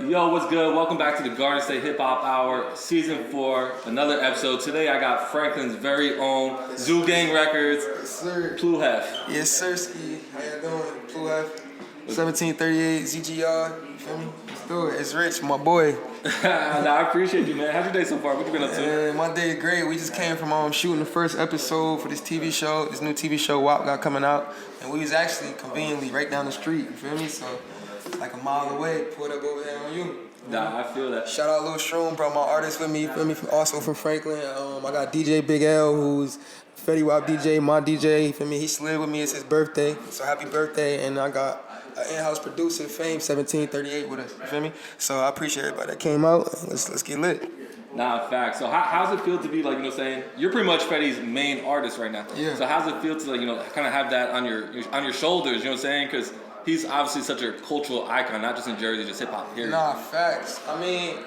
Yo, what's good? Welcome back to the Garden State Hip Hop Hour, Season 4, another episode. Today I got Franklin's very own ZooGang Records, Pluheph. Yes, sir, Ski. How you doing? Pluheph, 1738 ZGR. You feel me? Let's do it. It's Rich, my boy. I appreciate you, man. How's your day so far? What you been up to? My day is great. We just came from shooting the first episode for this TV show. This new TV show WAP got coming out, and we was actually conveniently right down the street. You feel me? So like a mile away. Pulled up over there on you. Nah, I feel that. Shout out Lil Shroom, brought my artist with me. You feel me? Also from Franklin. I got DJ Big L, who's Fetty Wap DJ, my DJ. You feel me? He slid with me. It's his birthday, so happy birthday! And I got an in-house producer, Fame 1738 with us. You feel me? So I appreciate everybody that came out. Let's get lit. Nah, facts. So how's it feel to be like, saying you're pretty much Fetty's main artist right now? Yeah. So how's it feel to like, kind of have that on your shoulders? You know what I'm saying? Because he's obviously such a cultural icon, not just in Jersey, just hip hop here. Nah, facts. I mean,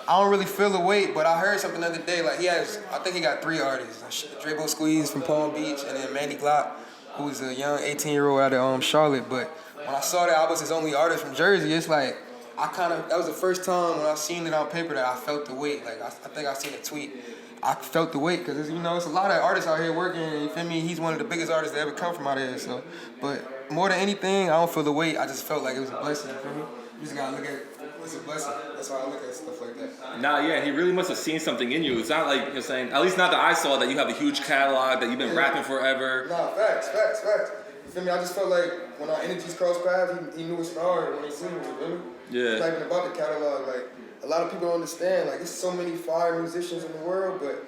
I don't really feel the weight, but I heard something the other day. Like I think he got 3 artists. DejaPlu Squeeze from Palm Beach, and then Mandy Glock, who's a young 18-year-old out of Charlotte. But when I saw that I was his only artist from Jersey, it's like that was the first time when I seen it on paper that I felt the weight. Like I think I seen a tweet. I felt the weight because it's a lot of artists out here working. You feel me? He's one of the biggest artists that ever come from out here. So, but more than anything, I don't feel the weight. I just felt like it was a blessing. You feel me? You just gotta look at it. It's a blessing. That's why I look at stuff like that. Nah, yeah, he really must have seen something in you. It's not like you're saying, at least not that I saw, that you have a huge catalog, that you've been rapping forever. Nah, facts. You feel me? I just felt like when our energies crossed paths, he knew it started when he seen me. You feel me? Yeah. It's not even about the catalog. Like a lot of people don't understand. Like there's so many fire musicians in the world, but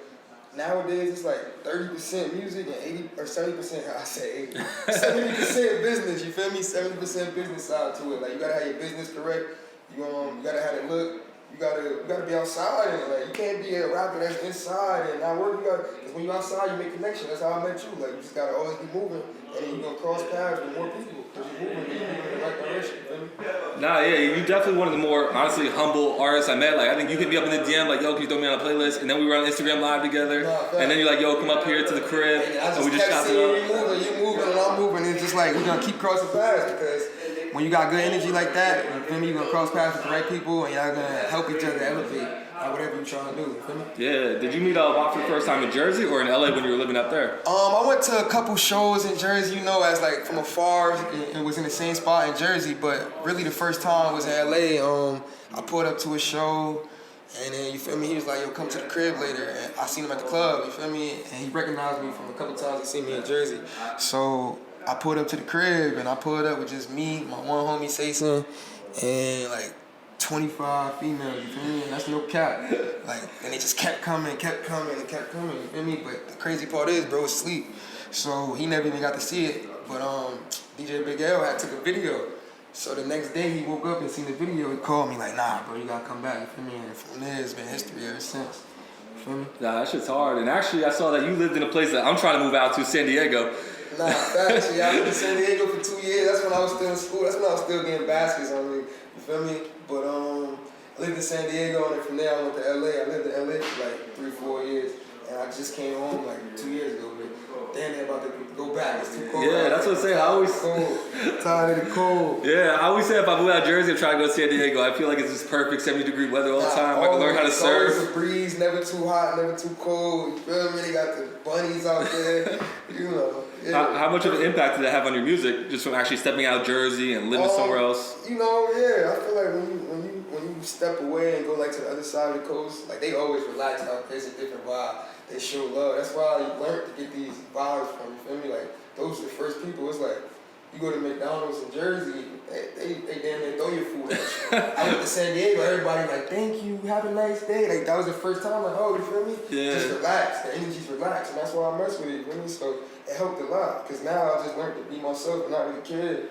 nowadays it's like 30% music and 80 or 70%. I say 80. 70% business. You feel me? 70% business side to it. Like you gotta have your business correct. You gotta have it look. You gotta be outside and like you can't be a rapper that's inside and not work. Cause when you outside, you make connection. That's how I met you. Like you just gotta always be moving, and then you gonna cross paths with more people. Cause you're moving in the right direction. You feel me? Nah, yeah, you definitely one of the more honestly humble artists I met. Like I think you hit me up in the DM like, yo, can you throw me on a playlist? And then we were on Instagram Live together. And then you're like, yo, come up here to the crib. And we just kept seeing you moving, and I'm moving. It's just like we're gonna keep crossing paths because when you got good energy like that, you feel me? You're gonna cross paths with the right people, and y'all gonna help each other elevate at whatever you're trying to do. You feel me? Yeah. Did you meet Wap for the first time in Jersey or in LA when you were living up there? I went to a couple shows in Jersey, as like from afar, and was in the same spot in Jersey. But really, the first time was in LA. I pulled up to a show, and then you feel me? He was like, "Yo, come to the crib later." And I seen him at the club. You feel me? And he recognized me from a couple times he seen me in Jersey. So I pulled up to the crib, and I pulled up with just me, my one homie Sayson, and like 25 females, you feel me? And that's no cap. Like, and they just kept coming, you feel me? But the crazy part is, bro was asleep, so he never even got to see it. But DJ Big L had took a video. So the next day he woke up and seen the video. He called me like, nah, bro, you gotta come back, you feel me? And from there, it's been history ever since. You feel me? Nah, that shit's hard. And actually, I saw that you lived in a place that I'm trying to move out to, San Diego. Nah, facts. Yeah, I lived in San Diego for 2 years. That's when I was still in school. That's when I was still getting baskets on me. You feel me? But I lived in San Diego, and then from there I went to LA. I lived in LA for like 3-4 years, and I just came home like 2 years ago. But damn, they're about to go back. It's too cold. Yeah, that's what I'm saying. I always tired of the cold. Yeah, I always say if I move out of Jersey, I'm trying to go to San Diego. I feel like it's just perfect 70-degree weather all the time. I can learn how to surf. Always a breeze, never too hot, never too cold. You feel me? They got the bunnies out there. Yeah. How much of an impact did that have on your music, just from actually stepping out of Jersey and living somewhere else? Yeah, I feel like when you step away and go like to the other side of the coast, like they always relax out there. It's a different vibe. They show love. That's why you learn to get these vibes from. You feel me? Like those are the first people. It's like you go to McDonald's in Jersey, they damn near throw your food at you. I went to San Diego, everybody like, thank you, have a nice day. Like that was the first time, like, oh, you feel me? Yeah. Just relax, the energy's relaxed, and that's why I mess with it, you feel me? So it helped a lot, because now I just learned to be myself and not really care.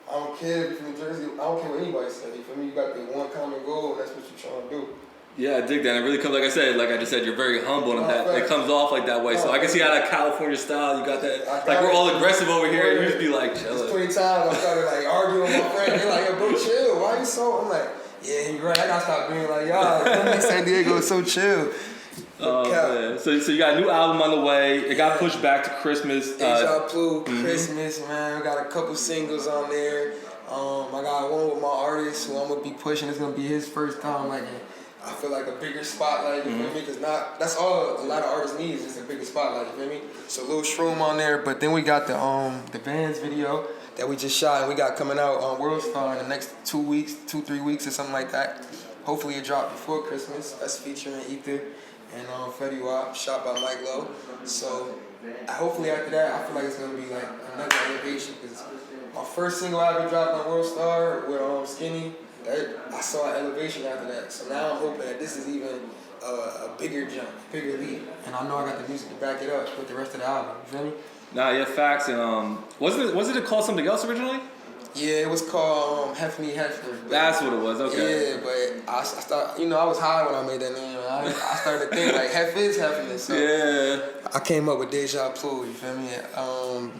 I don't care if you're from Jersey, I don't care what anybody says, you feel me? You got the one common goal, and that's what you're trying to do. Yeah, I dig that. And it really comes, like I just said, you're very humble, and that it comes off like that way. So I can see how that California style, you got that. Like we're all aggressive over here, and you just be like chilling. There's plenty of times I started like arguing with my friend. They're like, yo, bro, chill. Why you so? I'm like, yeah, you're right. I gotta stop being like, y'all. San Diego is so chill. Man. So you got a new album on the way. It got pushed back to Christmas. DejaPlu, Christmas, man. We got a couple singles on there. I got one with my artist who I'm gonna be pushing. It's gonna be his first time, like, I feel like a bigger spotlight, you feel me? Because that's all a lot of artists need is just a bigger spotlight, you feel me? So a little Shroom on there, but then we got the Vans video that we just shot and we got coming out on World Star in the next 2 weeks, 2-3 weeks or something like that. Hopefully it dropped before Christmas. That's featuring Ether and Fetty Wap, shot by Mike Lowe. So hopefully after that, I feel like it's gonna be like another elevation because my first single I ever dropped on World Star with Skinny, I saw an elevation after that. So now I'm hoping that this is even a bigger jump, bigger leap. And I know I got the music to back it up with the rest of the album. You feel me? Nah, yeah, facts. And wasn't it called something else originally? Yeah, it was called Hef Me Hefner. That's what it was. Okay. Yeah, but I started, I was high when I made that name. I started to think like Hef is happiness. So Yeah. I came up with DejaPlu. You feel me? I'm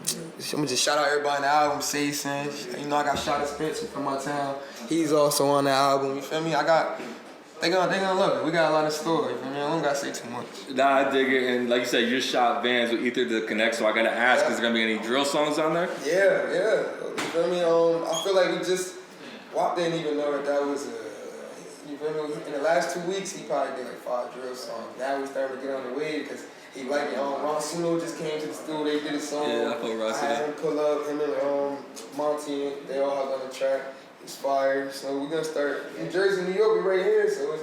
gonna just shout out everybody on the album. Say Sense. I got Shotta Spence from my town. He's also on the album. You feel me? They gonna love it. We got a lot of story. You feel me? I don't gotta say too much. Nah, I dig it. And like you said, you shot Vans with Ether to connect. So I gotta ask, is there gonna be any drill songs on there? Yeah. You feel me? I feel like Wap didn't even know that was you feel me? In the last 2 weeks, he probably did like 5 drill songs. Now we starting to get on the wave because he like it. Ron Suno just came to the studio. They did a song. Yeah, I feel Russell. I had him pull up. Him and Monty, they all have on the track. It's fire. So we're gonna start New Jersey, New York. We right here. So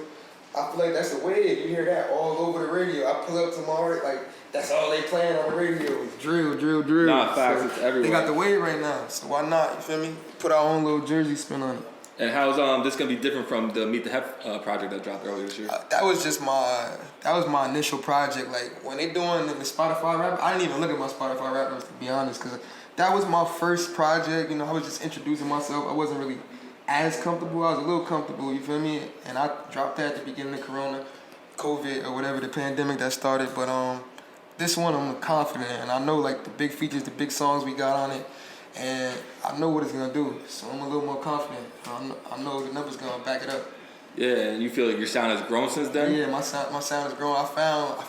I feel like that's a wave. You hear that all over the radio. I pull up tomorrow, like that's all they playing on the radio. Drill. Nah, facts. It's everywhere. They got the wave right now. So why not? You feel me? Put our own little Jersey spin on it. And how's this gonna be different from the Meet the Hef project that dropped earlier this year? That was my initial project. Like when they doing the Spotify rap, I didn't even look at my Spotify rappers to be honest, because that was my first project. I was just introducing myself. I wasn't really as comfortable. I was a little comfortable. You feel me? And I dropped that at the beginning of COVID or whatever the pandemic that started. But this one I'm confident, and I know like the big features, the big songs we got on it. And I know what it's gonna do, so I'm a little more confident. I know the numbers gonna back it up. Yeah, and you feel like your sound has grown since then? Yeah, my sound has grown. I found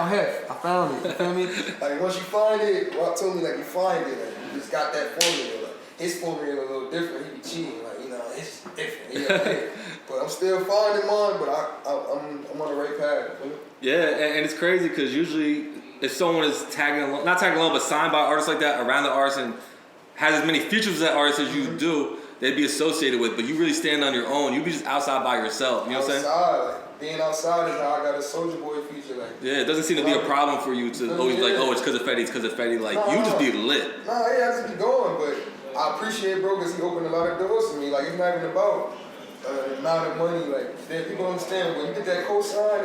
Hef. I found it. You feel me? Like once you find it, Rob told me like you find it, like you just got that formula. Like, his formula a little different. He be cheating, like it's different. But I'm still finding mine. But I'm on the right path. You know? Yeah, and it's crazy because usually, if someone is not tagging along, but signed by artists like that around the artist and has as many features as that artist as you do, they'd be associated with. But you really stand on your own. You be just outside by yourself. You know what I'm saying? Like, being outside is how I got a Soulja Boy feature. Like, yeah, it doesn't seem to be a problem for you to always be like, oh, it's because of Fetty, it's because of Fetty. Like, you just be lit. Nah, I just be going. But I appreciate bro because he opened a lot of doors for me. Like, it's not even about the amount of money. Like, that people don't understand. When you get that cosign,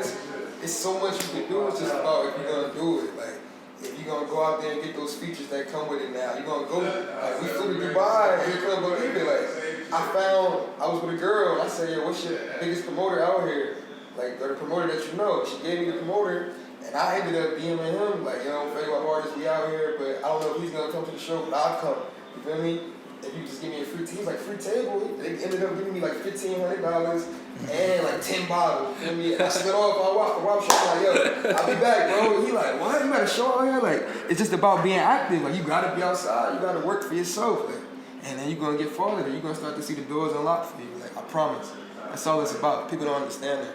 it's so much you can do. It's just about if you're gonna do it. Like, if you're gonna go out there and get those features that come with it now, you're gonna go. Like, we flew to Dubai and you couldn't believe it. Like, I was with a girl and I said, yo, what's your biggest promoter out here? Like, or the promoter that you know. She gave me the promoter and I ended up DMing him. Like, Fetty Wap artists, we out here, but I don't know if he's gonna come to the show, but I'll come. You feel me? If you just give me a free he's like, free table. They ended up giving me like $1,500 and like 10 bottles. You feel me? And I slid off. I walked show. I'm like, yo, I'll be back, bro. He like, what? You got a show out here? Like, it's just about being active. Like, you gotta be outside. You gotta work for yourself. Like, and then you're gonna get farther. You're gonna start to see the doors unlocked for you. Like, I promise. That's all it's about. People don't understand that.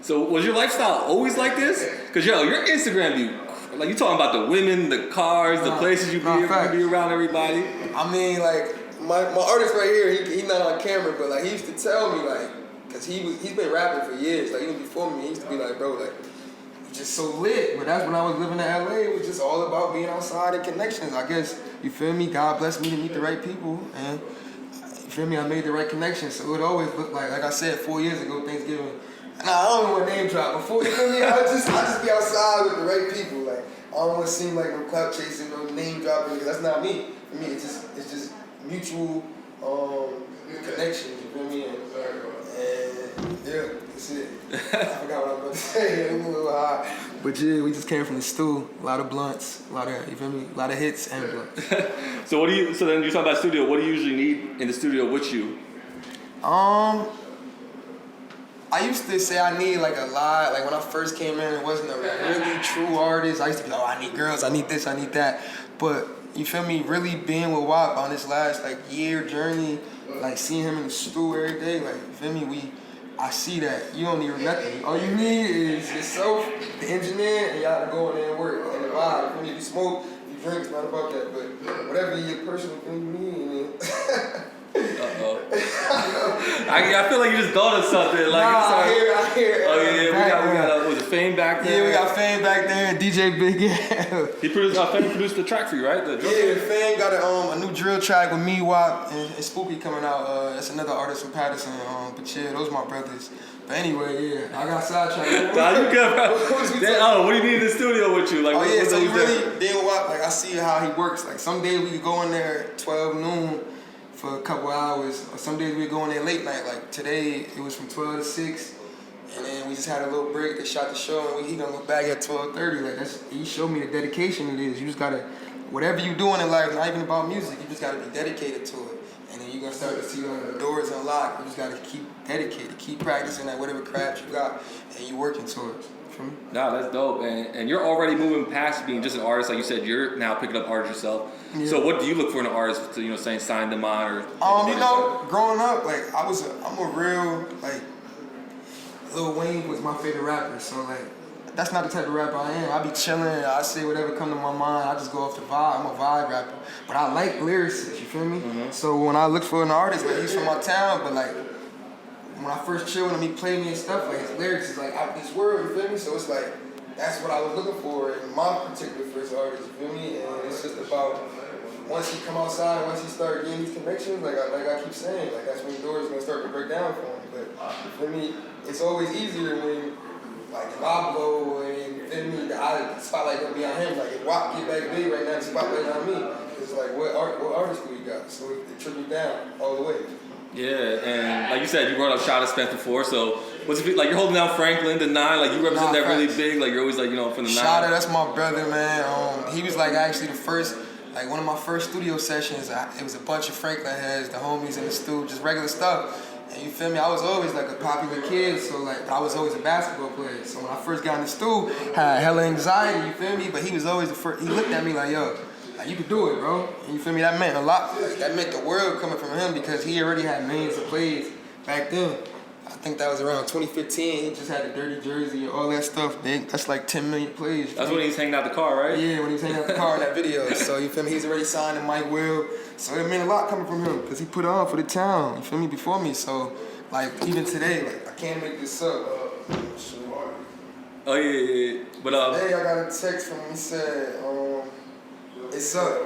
So was your lifestyle always like this? Because your Instagram like you talking about the women, the cars, the places you be around everybody. I mean, like my artist right here, he's not on camera, but like he used to tell me like, cause he's been rapping for years. Like even before me, he used to be like, bro, like you just so lit. But that's when I was living in LA. It was just all about being outside and connections. I guess you feel me. God blessed me to meet the right people, and you feel me. I made the right connections. So it always looked like I said 4 years ago, Thanksgiving. Nah, I don't know what name drop before. You feel me? I just be outside with the right people. Like I don't want to seem like no clout chasing, no name dropping. Because that's not me. For me, it's just mutual connections. You feel me? And yeah, that's it. I forgot what I was about to say. I'm a little high. But yeah, we just came from the stool. A lot of blunts, a lot of, you feel me? A lot of hits and blunts. So then you're talking about studio. What do you usually need in the studio with you? I used to say I need like a lot. Like when I first came in, it wasn't a really true artist. I used to be like, oh, I need girls, I need this, I need that. But you feel me, really being with WAP on this last like year journey, like seeing him in the studio every day, like you feel me, I see that you don't need nothing. All you need is yourself, the engineer, and y'all to go in there and work. And the vibe, I mean, if you smoke, if you drink, it's not about that. But whatever your personal thing you need, I feel like you just thought of something. Like, I hear it. Oh yeah, we got was it Fame back there? Yeah, we got Fame back there, and DJ Big L. He produced, Fetty produced the track for you, right? Yeah, Fame got a new drill track with me, WAP, and Spooky coming out. That's another artist from Patterson. But yeah, those my brothers. But anyway, yeah, I got sidetracked. Nah, you good, bro. What do you need in the studio with you? Like, so you really deal with WAP. Like, I see how he works. Like, some days we could go in there at 12 noon for a couple hours. Or some days we go in there late night. Like, today, it was from 12 to 6. And then we just had a little break. They shot the show, and he gonna look back at 12:30. Like, he showed me the dedication it is. You just gotta, whatever you doing in life, not even about music, you just gotta be dedicated to it. And then you're gonna start to see the doors unlock. You just gotta keep dedicated, keep practicing at whatever craft you got, and you working towards. Nah, that's dope, and you're already moving past being just an artist. Like you said, you're now picking up art yourself. Yeah. So what do you look for in an artist to, saying sign them on or? Growing up, like I'm a real, like, Lil Wayne was my favorite rapper. So like, that's not the type of rapper I am. I be chilling, I say whatever come to my mind. I just go off the vibe. I'm a vibe rapper, but I like lyrics. You feel me? Mm-hmm. So when I look for an artist, like he's from my town, but like, when I first chill with him, he play me and stuff, like his lyrics is like out this world, you feel me? So it's like, that's what I was looking for in my particular first artist, you feel me? And it's just about, once he come outside, once he start getting these connections, like I keep saying, like that's when the doors gonna start to break down for him. But you feel me? It's always easier when, like, if I blow and you feel me, the spotlight gonna be on him. Like if WAP get back big right now, the spotlight on me. It's like, what artist do we got? So it trickles down all the way. Yeah, and like you said, you brought up Shotta Spence before, so what's it like? You're holding down Franklin, the 9, like you represent that really big, like you're always like, from the 9. Shotta, that's my brother, man. He was like actually the first, like one of my first studio sessions. It was a bunch of Franklin heads, the homies in the studio, just regular stuff. And you feel me? I was always like a popular kid, so like, but I was always a basketball player. So when I first got in the studio, had hella anxiety, you feel me? But he was always the first. He looked at me like, yo, like, you could do it, bro. And you feel me? That meant a lot. Like, that meant the world coming from him because he already had millions of plays back then. I think that was around 2015. He just had the dirty jersey and all that stuff. That's like 10 million plays. That's when he was hanging out the car, right? Yeah, when he was hanging out the car in that video. So you feel me? He's already signed to Mike Will. So it meant a lot coming from him because he put on for the town. You feel me? Before me. So like even today, like I can't make this up. Oh yeah. But today I got a text from him. He said, "It's up.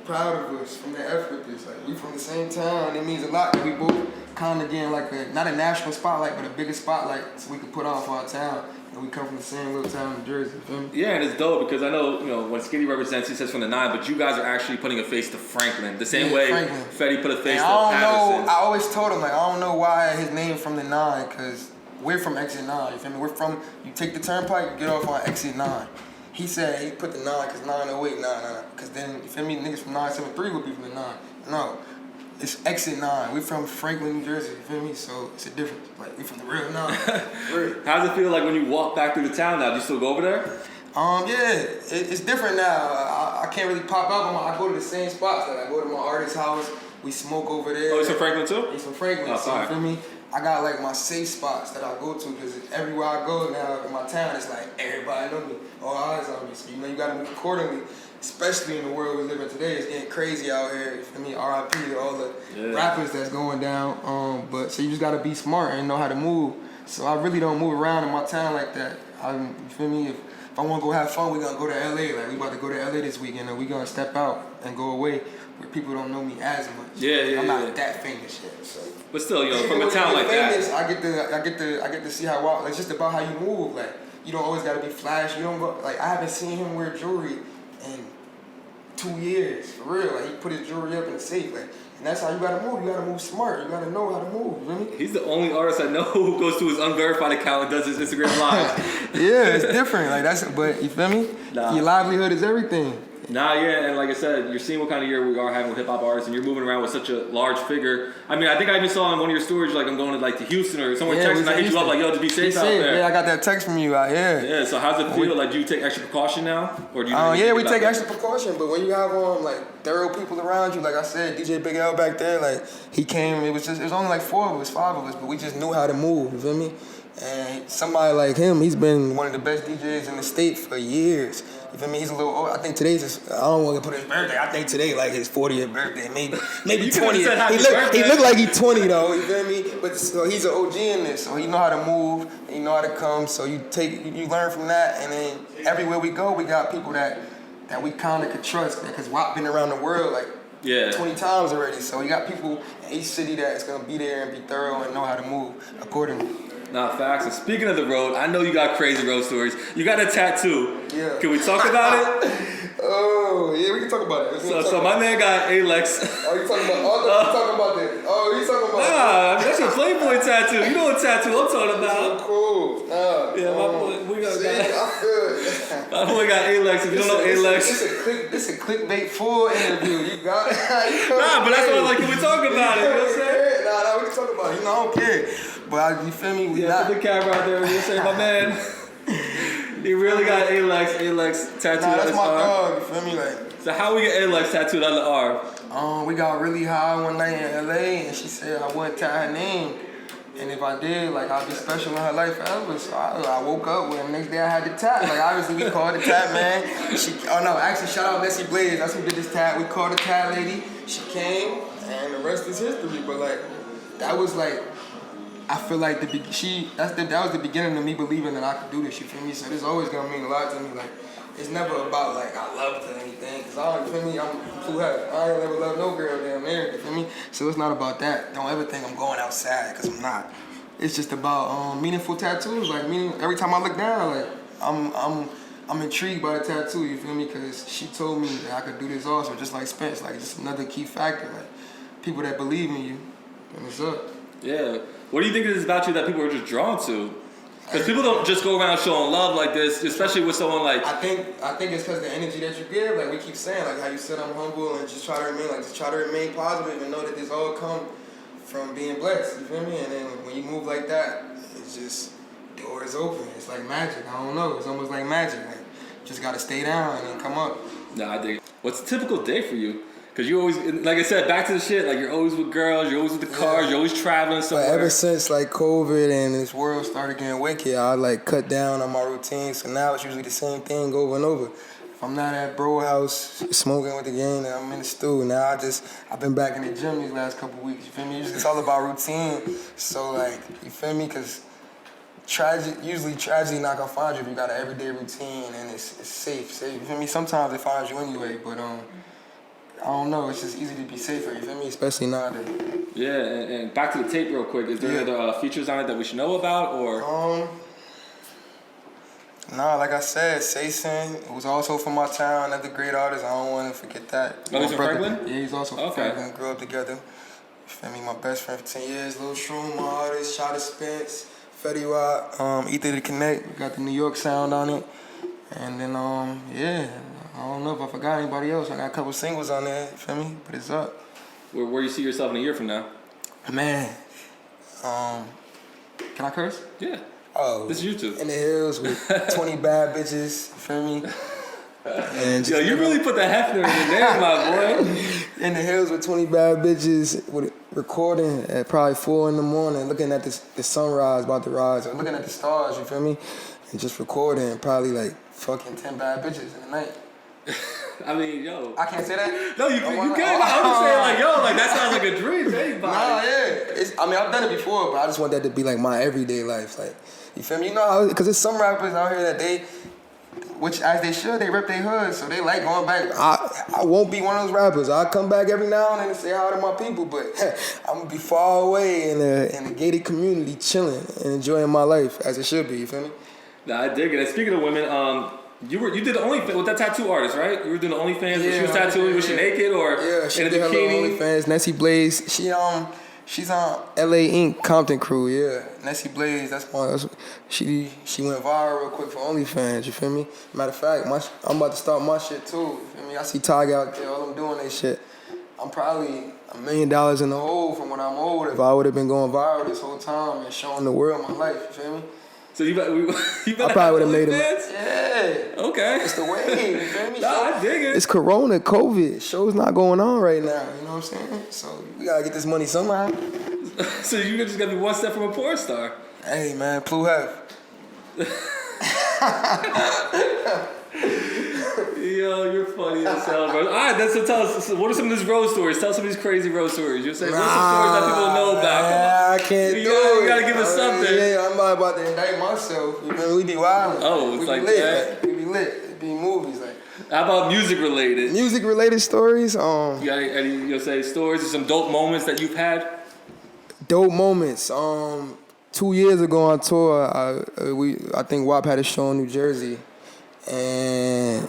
Proud of us from the effort. It's like we from the same town. It means a lot that we both kind of getting like not a national spotlight, but a bigger spotlight so we can put on for our town. And we come from the same little town in Jersey. You feel me? Yeah, and it's dope because I know when Skinny represents, he says from the 9, but you guys are actually putting a face to Franklin the same way Franklin. Fetty put a face to I Patterson. I always told him like I don't know why his name from the 9 because we're from exit 9. You feel me? We're from you take the turnpike, you get off on exit 9. He said he put the 9 because 908, because then, you feel me, niggas from 973 would be from the 9. No, it's exit 9. We from Franklin, New Jersey, you feel me? So it's a difference. Like, we from the real 9. How does it feel like when you walk back through the town now? Do you still go over there? Yeah, it's different now. I can't really pop up. I go to the same spots. Like, I go to my artist's house. We smoke over there. Oh, he's from Franklin too? He's from Franklin, oh, so you feel me? I got like my safe spots that I go to because everywhere I go now in my town, it's like everybody know me, all eyes on me. So you gotta move accordingly, especially in the world we live in today. It's getting crazy out here. You feel me? R.I.P. to all the rappers that's going down. But so you just gotta be smart and know how to move. So I really don't move around in my town like that. You feel me? If I want to go have fun, we gonna go to L.A. Like we about to go to L.A. this weekend, and we gonna step out and go away where people don't know me as much. I'm not that famous yet. So. But still, from a town like famous, that, I get to see how wild. It's just about how you move. Like you don't always gotta be flash. You don't go. Like I haven't seen him wear jewelry in 2 years for real. Like he put his jewelry up in the safe. Like, and that's how you gotta move. You gotta move smart. You gotta know how to move. You know what I mean? He's the only artist I know who goes to his unverified account and does his Instagram live. Yeah, it's different. Like but you feel me? Nah. Your livelihood is everything. Nah, yeah, and like I said, you're seeing what kind of year we are having with hip hop artists, and you're moving around with such a large figure. I mean, I think I even saw in one of your stories, like I'm going to Houston or somewhere in Texas, and I hit you up like, yo, just be safe out there. Yeah, I got that text from you out here. Yeah, so how's it feel? Like, do you take extra precaution now, or do you? Yeah, we take extra precaution, but when you have like thorough people around you, like I said, DJ Big L back there, like he came. It was only like 4 of us, 5 of us, but we just knew how to move. You feel me? And somebody like him, he's been one of the best DJs in the state for years. You feel me? He's a little old. I think today's I don't want to put his birthday. I think today like his 40th birthday, maybe 20. He look like he's 20 though. You feel me? But so he's an OG in this, so he know how to move, and he know how to come. So you learn from that, and then everywhere we go, we got people that we kind of could trust, because Wap been around the world like 20 times already. So you got people in each city that's gonna be there and be thorough and know how to move accordingly. Nah, facts. And speaking of the road, I know you got crazy road stories. You got a tattoo. Yeah. Can we talk about it? Oh, yeah, we can talk about it. So my man got Ayleks. Oh, you talking about that? Oh, you talking about Nah, that's a Playboy tattoo. You know what tattoo I'm talking about. So cool. Yeah, my boy, I feel it. My boy got Ayleks. If you don't know Ayleks. This a clickbait full interview. You got it. Nah, but that's what I'm like, can we talk about it? You know what I'm saying? Nah, we can talk about it. You know, I don't care. But you feel me? Put the camera out there. You know what I'm saying? My man. He really got Ayleks tattooed on that's his my arm. dog. You feel me? Like. So how we get Ayleks tattooed on the arm? We got really high one night in LA, and she said I wouldn't tie her name. And if I did, like, I'd be special in her life forever. So I woke up when the next day I had the tat. Like, obviously we called the tat man. Actually shout out Nessie Blaze. That's who did this tat. We called the tat lady. She came, and the rest is history. But like, that was like, I feel like that was the beginning of me believing that I could do this. You feel me? So this is always gonna mean a lot to me. Like, it's never about like I love her or anything. Cause you feel me? I'm Pluheph. I ain't never loved no girl down there. You feel me? So it's not about that. Don't ever think I'm going outside, cause I'm not. It's just about meaningful tattoos. Like every time I look down, like I'm intrigued by the tattoo. You feel me? Cause she told me that I could do this also, just like Spence. Like just another key factor. Like people that believe in you. And what's up? Yeah. What do you think it is about you that people are just drawn to? Because people don't just go around showing love like this, especially with someone like. I think it's because the energy that you give. Like we keep saying, like how you said I'm humble and just try to remain positive and know that this all come from being blessed. You feel me? And then when you move like that, it's just doors open. It's like magic. I don't know. It's almost like magic. Like just gotta stay down and then come up. Nah, I dig it. What's a typical day for you? Because you always, like I said, back to the shit, like you're always with girls, you're always with the cars, you're always traveling somewhere. But ever since like COVID and this world started getting wicked, I like cut down on my routine. So now it's usually the same thing over and over. If I'm not at bro house smoking with the gang, then I'm in the stew. Now I've been back in the gym these last couple weeks. You feel me? Usually it's all about routine. So like, you feel me? Because usually tragedy not gonna find you if you got an everyday routine and it's safe. You feel me? Sometimes it finds you anyway, but I don't know. It's just easy to be safer. You feel me? Especially nowadays. Yeah, and back to the tape real quick. Is there any other features on it that we should know about, or? Nah, like I said, Sayson was also from my town. Another great artist. I don't want to forget that. Oh, he's from Franklin? Yeah, he's also from Franklin. Grew up together. You feel me? My best friend for 10 years. Lil Shroom, my artist. Shotta Spence, Fetty Wap, Ether to Connect. We got the New York sound on it. And then, I don't know if I forgot anybody else. I got a couple singles on there, you feel me? But it's up. Where do you see yourself in a year from now? Man, can I curse? Yeah. Oh. This is YouTube. In the hills with 20 bad bitches, you feel me? And yo, you really put the Hefner in the name, my boy. In the hills with 20 bad bitches, with recording at probably 4 in the morning, looking at the sunrise about to rise, or looking at the stars, you feel me? And just recording probably like fucking 10 bad bitches in the night. I mean, yo. I can't say that? No, you can. I'm just saying, like, yo, like, that sounds like a dream to anybody. Nah, yeah. I've done it before, but I just want that to be, like, my everyday life. Like, you feel me? You know how, because there's some rappers out here that which as they should, they rip their hoods, so they like going back. I won't be one of those rappers. I'll come back every now and then and say hi to my people, but I'm going to be far away in the gated community, chilling and enjoying my life as it should be, you feel me? Nah, I dig it. And speaking of women, you did the OnlyFans with that tattoo artist, right? You were doing the OnlyFans, but she was tattooing. Was she naked or yeah, she in a did bikini? Her OnlyFans. Nessie Blaze. She's on LA Inc. Compton Crew, yeah. Nessie Blaze, she went viral real quick for OnlyFans, you feel me? Matter of fact, I'm about to start my shit too, you feel me? I see Tag out there, all them doing they shit. I'm probably $1 million in the hole from when I'm old if I would have been going viral this whole time and showing the world my life, you feel me? So you I probably would have made it. Yeah. Okay. It's the wave, you feel me? Nah, I dig it. It's Corona, COVID. Show's not going on right now, you know what I'm saying? So we gotta get this money somehow. So you just gotta be one step from a porn star. Hey man, Pluheph. Yo, you're funny as hell, bro. All right, so tell us, what are some of these road stories? Tell some of these crazy road stories. You're saying, what are some stories that people don't know about? I can't do it. You gotta give us something. Yeah, I'm not about to indict myself. You know, we be wild. Oh, it's we like lit, that. Like, we be lit. It be movies like. How about music related? Music related stories. You got any say stories or some dope moments that you've had? Dope moments. 2 years ago on tour, I think WAP had a show in New Jersey, and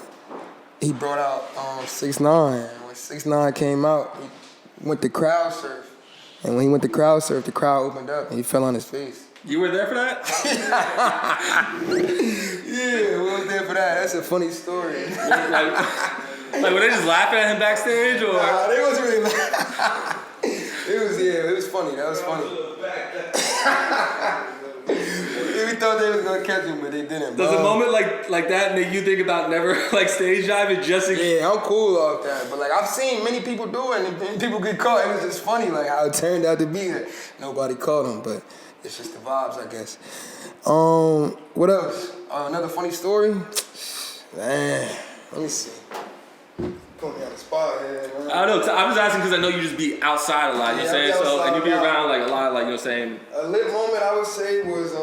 he brought out 6ix9ine. When 6ix9ine came out, he went to crowd surf, and when he went to crowd surf, the crowd opened up and he fell on his face. You were there for that? Yeah, we was there for that. That's a funny story. like were they just laughing at him backstage, or? Nah, they wasn't really laughing. It was funny. That was funny. We thought they was gonna catch him, but they didn't. Does a moment like that make you think about never like stage diving just in Yeah, I'm cool off that. But like I've seen many people do it and people get caught. It was just funny like how it turned out to be that nobody caught them, but it's just the vibes, I guess. What else? Another funny story? Man, let me see. Put me on the spot here, man. I don't know. I'm just asking because I know you just be outside a lot. You know what I'm saying? So and you be around like a lot, like you know what I'm saying. A lit moment I would say was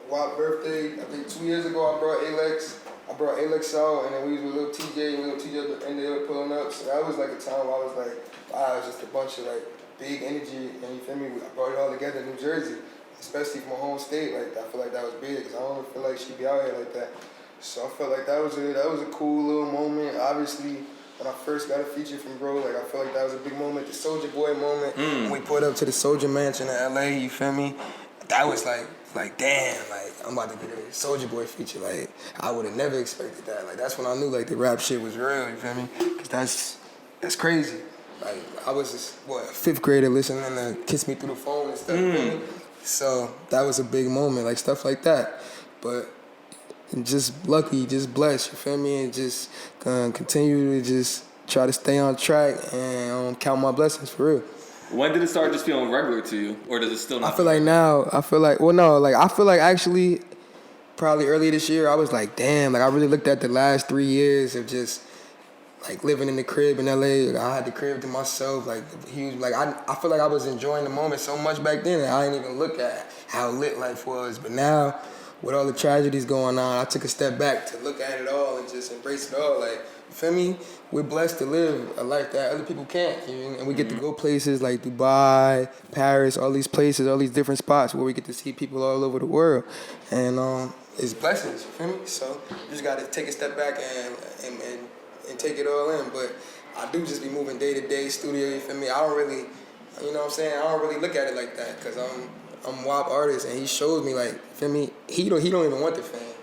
WAP birthday. I think 2 years ago I brought Ayleks. I brought Ayleks out, and then we was with little TJ, and little TJ ended up pulling up. So that was like a time where I was like, wow, it's just a bunch of like big energy, and you feel me? I brought it all together in New Jersey, especially from my home state. Like I feel like that was big, because I don't feel like she'd be out here like that. So I felt like that was a cool little moment. Obviously, when I first got a feature from bro, like I felt like that was a big moment. The Soulja Boy moment, when we put up to the Soulja Mansion in LA, you feel me? That was like damn, like I'm about to get a Soulja Boy feature. Like I would have never expected that. Like that's when I knew like the rap shit was real, you feel me? Cause that's crazy. Like I was just a 5th grader listening to Kiss Me Through the Phone and stuff. You feel me? So that was a big moment, like stuff like that. But just lucky, just blessed, you feel me? And just continue to just try to stay on track and count my blessings for real. When did it start just feeling regular to you, or does it still not? I feel like actually probably early this year I was like, damn, like I really looked at the last 3 years of just like living in the crib in LA. Like, I had the crib to myself, like huge. Like I feel like I was enjoying the moment so much back then that I didn't even look at how lit life was. But now, with all the tragedies going on, I took a step back to look at it all and just embrace it all. Like, you feel me? We're blessed to live a life that other people can't. You know? And we get to go places like Dubai, Paris, all these places, all these different spots where we get to see people all over the world. And it's blessings, you feel me? So you just got to take a step back and take it all in. But I do just be moving day to day, studio, you feel me? I don't really, you know what I'm saying? I don't really look at it like that, because I'm WAP artist, and he shows me, like, feel me? He don't even want the fame.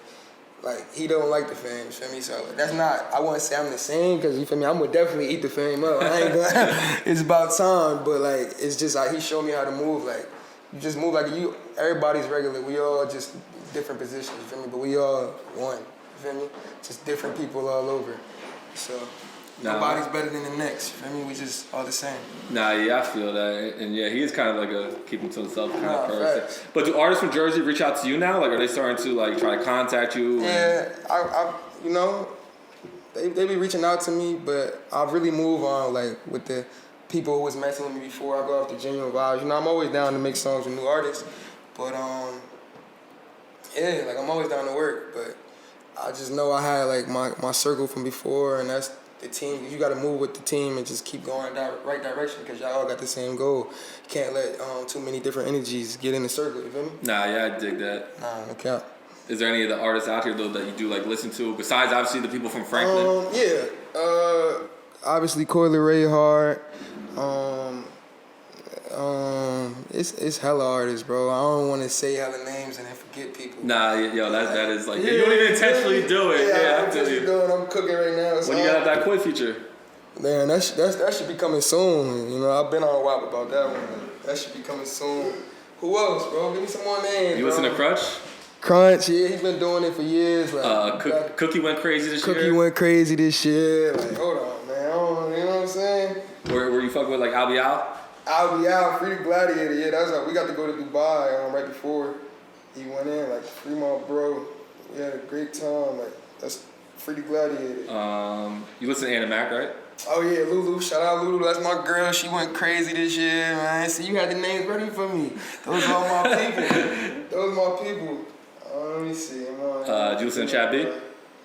Like, he don't like the fame, you feel me? So that's not, I wouldn't say I'm the same, because, you feel me? I'm gonna definitely eat the fame up. I ain't gonna, it's about time, but, like, it's just like he showed me how to move. Like, you just move like you, everybody's regular. We all just different positions, you feel me? But we all one, you feel me? Just different people all over. So nobody's better than the next, you feel me? We just all the same. Nah, yeah, I feel that. And yeah, he is kind of like a keep him to himself kind of person. Facts. But do artists from Jersey reach out to you now? Like, are they starting to like try to contact you? Yeah, I you know, they be reaching out to me, but I really move on like with the people who was messing with me before I go off the genuine vibes. You know, I'm always down to make songs with new artists, but yeah, like I'm always down to work, but I just know I had like my circle from before, and that's the team. You got to move with the team and just keep going in that right direction, because y'all all got the same goal. You can't let too many different energies get in the circle, you feel me? Nah, yeah, I dig that. Nah, no cap. Is there any of the artists out here though that you do like listen to besides obviously the people from Franklin? Yeah, obviously Coily Ray Hard, It's hella artists, bro. I don't want to say hella names and then forget people. Nah, yo, that is like, you don't even intentionally do it. Yeah, I'm intentionally doing. I'm cooking right now. When you got that Koi feature? Man, that should be coming soon. You know, I've been on a while about that one. That should be coming soon. Who else, bro? Give me some more names. You listen to Crutch? Crunch, yeah, he's been doing it for years. Like, Cookie went crazy this year. Cookie went crazy this year. Like, hold on, man. You know what I'm saying? Where you fuck with like I'll Be Out? I'll Be Out, Free the Gladiator. Yeah, that's like we got to go to Dubai right before he went in. Like, free my bro. We had a great time. Like, that's Free the Gladiator. You listen to Anna Mac, right? Oh yeah, Lulu. Shout out Lulu. That's my girl. She went crazy this year, man. See, you had the names ready for me. Those are all my people. Those are my people. Let me see. Did you listen to Chad B?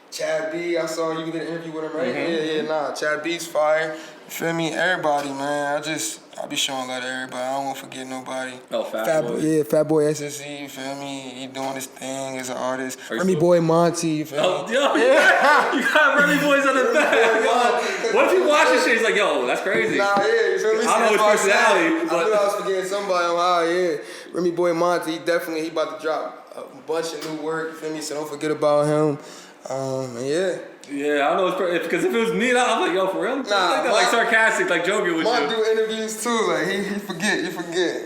Chad B, I saw you did an interview with him, right? Yeah, Chad B's fire. You feel me? Everybody, man. I be showing love to everybody. I don't want to forget nobody. Oh, Fat Boy. Yeah, Fat Boy SSC, you feel me? He doing his thing as an artist. Remy Boy Monty, you feel me? Yo, you got Remy Boys on the back. What if you watch this shit? He's like, yo, that's crazy. Nah, yeah, you feel me? I know his personality. I knew I was forgetting somebody on how, yeah. Remy Boy Monty, he about to drop a bunch of new work, you feel me? So don't forget about him. Yeah. Yeah, I know because if it was me, I'm like, yo, for real? Like sarcastic, like joking with you. Mom do interviews too, like he forget, you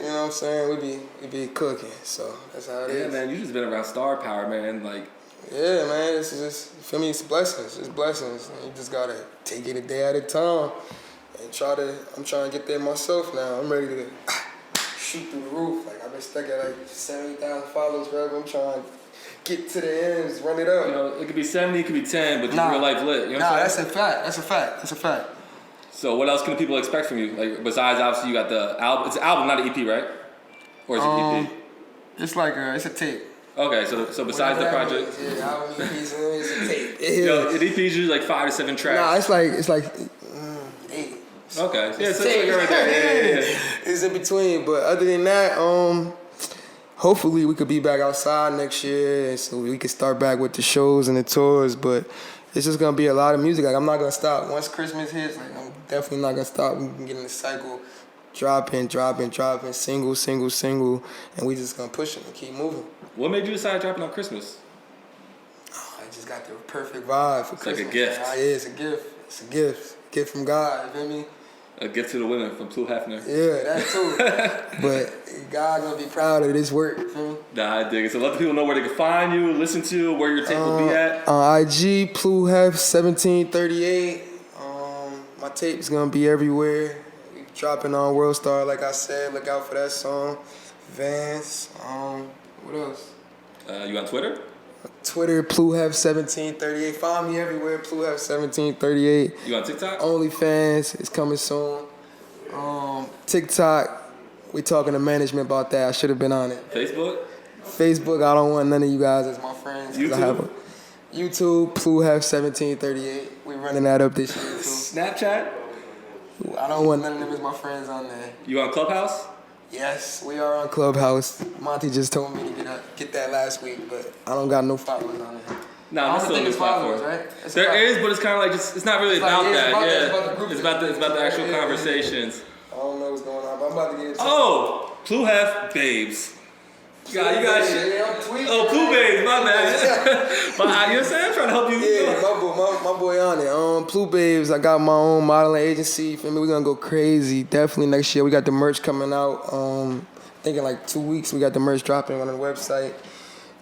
know what I'm saying? We be cooking, so that's how it is. Yeah, man, you just been around star power, man, like. Yeah, man, it's just, you feel me? It's blessings, And you just gotta take it a day at a time and I'm trying to get there myself now. I'm ready to shoot through the roof. Like I've been stuck at like 70,000 followers forever. I'm trying to get to the ends, run it up. You know, it could be 70, it could be 10, but real life lit. You know what I'm saying? That's a fact. So what else can people expect from you? Like besides obviously you got the album. It's an album, not an EP, right? Or is it EP? It's like it's a tape. Okay, so besides the project, yeah, album EPs, it's a tape. Yo, an EP is usually like 5 to 7 tracks. Nah, it's like 8. Okay, yeah, so it's like right there. Yeah. It's in between, but other than that, hopefully we could be back outside next year, so we could start back with the shows and the tours. But it's just gonna be a lot of music. Like I'm not gonna stop once Christmas hits. Like I'm definitely not gonna stop. We can get in the cycle, dropping, single, and we just gonna push it and keep moving. What made you decide dropping on Christmas? I just got the perfect vibe for Christmas. Like a gift. Yeah, it's a gift. It's a gift. Gift from God. You feel me? A gift to the women from Pluheph. Yeah, that too. But God gonna be proud of this work. You feel me? Nah, I dig it. So let the people know where they can find you, listen to you, where your tape will be at. On IG, Pluheph 1738. My tape's gonna be everywhere. We dropping on World Star, like I said. Look out for that song. Vans. What else? You on Twitter? Twitter, Pluheph 1738. Find me everywhere, Pluheph 1738. You on TikTok? OnlyFans is coming soon. TikTok, we talking to management about that. I should have been on it. Facebook, I don't want none of you guys as my friends. YouTube? I have a YouTube, Pluheph 1738. We running that up this year too. Snapchat? I don't want none of them as my friends on there. You on Clubhouse? Yes, we are on Clubhouse. Monty just told me to get that last week, but I don't got no followers on it. Nah, that's still a new platform. Right? There is, but it's kind of like it's not really about that. It's about the actual conversations. I don't know what's going on, but I'm about to get it. Oh, Pluheph babes. You got shit. Yeah, I'm tweaking. Oh, Plu babes, my bad. But you know what I'm saying? I'm trying to help you. Yeah, my boy on it. Plu babes, I got my own modeling agency. You feel me? We're gonna go crazy. Definitely next year. We got the merch coming out. I think in like 2 weeks we got the merch dropping on the website.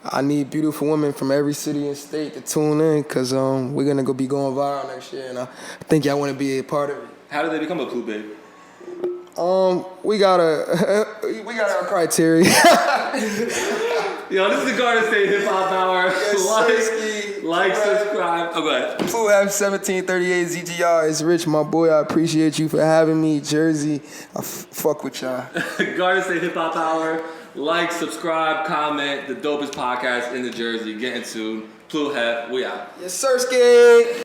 I need beautiful women from every city and state to tune in, cause we're gonna be going viral next year, and I think y'all want to be a part of it. How did they become a Plu babe? We got our criteria. Yo, this is the Garden State Hip Hop Hour. Yes, like, subscribe. Oh, go ahead. Pluheph 1738 ZGR is Rich, my boy. I appreciate you for having me. Jersey, I fuck with y'all. Garden State Hip Hop Hour. Like, subscribe, comment. The dopest podcast in the Jersey. Getting soon. Pluheph, we out. Yes, sir, skate.